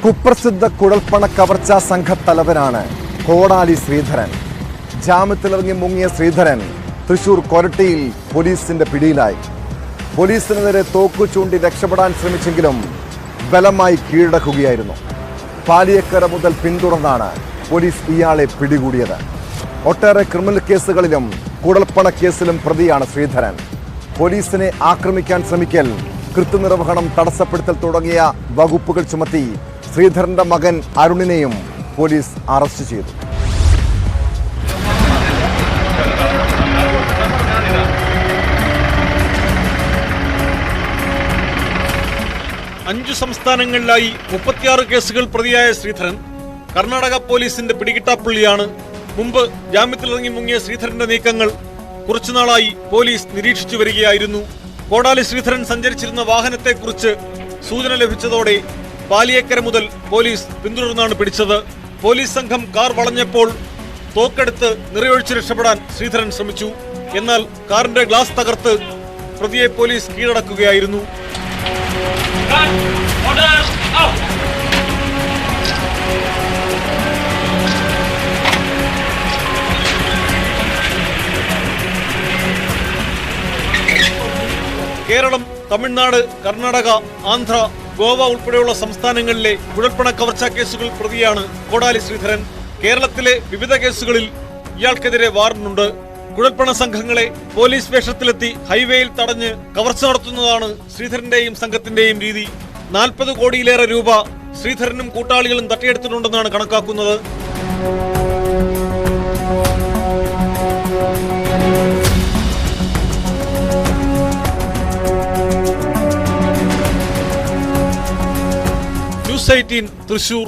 കുപ്രസിദ്ധ കുഴൽപ്പണ കവർച്ചാ സംഘത്തലവനാണ് കോടാലി ശ്രീധരൻ. ജാമ്യത്തിലിറങ്ങി മുങ്ങിയ ശ്രീധരൻ തൃശൂർ കൊരട്ടിയിൽ പോലീസിന്റെ പിടിയിലായി. പോലീസിനെതിരെ തോക്കു ചൂണ്ടി രക്ഷപ്പെടാൻ ശ്രമിച്ചെങ്കിലും ബലമായി കീഴടക്കുകയായിരുന്നു. പാലിയക്കര മുതൽ പിന്തുടർന്നാണ് പോലീസ് ഇയാളെ പിടികൂടിയത്. ഒട്ടേറെ ക്രിമിനൽ കേസുകളിലും കുഴൽപ്പണ കേസിലും പ്രതിയാണ് ശ്രീധരൻ. പോലീസിനെ ആക്രമിക്കാൻ ശ്രമിക്കൽ, കൃത്യനിർവഹണം തടസ്സപ്പെടുത്തൽ തുടങ്ങിയ വകുപ്പുകൾ ചുമത്തി ശ്രീധരന്റെ മകൻ അരുണിനെയും പോലീസ് അറസ്റ്റ് ചെയ്തു. അഞ്ചു സംസ്ഥാനങ്ങളിലായി 36 കേസുകൾ പ്രതിയായ ശ്രീധരൻ കർണാടക പോലീസിന്റെ പിടികിട്ടാപ്പുള്ളിയാണ്. മുമ്പ് ജാമ്യത്തിലിറങ്ങി മുങ്ങിയ ശ്രീധരന്റെ നീക്കങ്ങൾ കുറച്ചുനാളായി പോലീസ് നിരീക്ഷിച്ചു വരികയായിരുന്നു. കോടാലി ശ്രീധരൻ സഞ്ചരിച്ചിരുന്ന വാഹനത്തെക്കുറിച്ച് സൂചന ലഭിച്ചതോടെ പാലിയേക്കര മുതൽ പോലീസ് പിന്തുടർന്നാണ് പിടിച്ചത്. പോലീസ് സംഘം കാർ വളഞ്ഞപ്പോൾ തോക്കെടുത്ത് നിറയൊഴിച്ച് രക്ഷപ്പെടാൻ ശ്രീധരൻ ശ്രമിച്ചു. എന്നാൽ കാറിന്റെ ഗ്ലാസ് തകർത്ത് പ്രതിയെ പോലീസ് കീഴടക്കുകയായിരുന്നു. കേരളം, തമിഴ്നാട്, കർണാടക, ആന്ധ്ര, ഗോവ ഉൾപ്പെടെയുള്ള സംസ്ഥാനങ്ങളിലെ കുഴൽപ്പണ കവർച്ചാ കേസുകൾ പ്രതിയാണ് കോടാലി ശ്രീധരൻ. കേരളത്തിലെ വിവിധ കേസുകളിൽ ഇയാൾക്കെതിരെ വാറന്റുണ്ട്. കുഴൽപ്പണ സംഘങ്ങളെ പോലീസ് വേഷത്തിലെത്തി ഹൈവേയിൽ തടഞ്ഞ് കവർച്ച നടത്തുന്നതാണ് ശ്രീധരന്റെയും സംഘത്തിന്റെയും രീതി. 40 കോടിയിലേറെ രൂപ ശ്രീധരനും കൂട്ടാളികളും തട്ടിയെടുത്തിട്ടുണ്ടെന്നാണ് കണക്കാക്കുന്നത്. ന്യൂസ് 18 തൃശൂർ.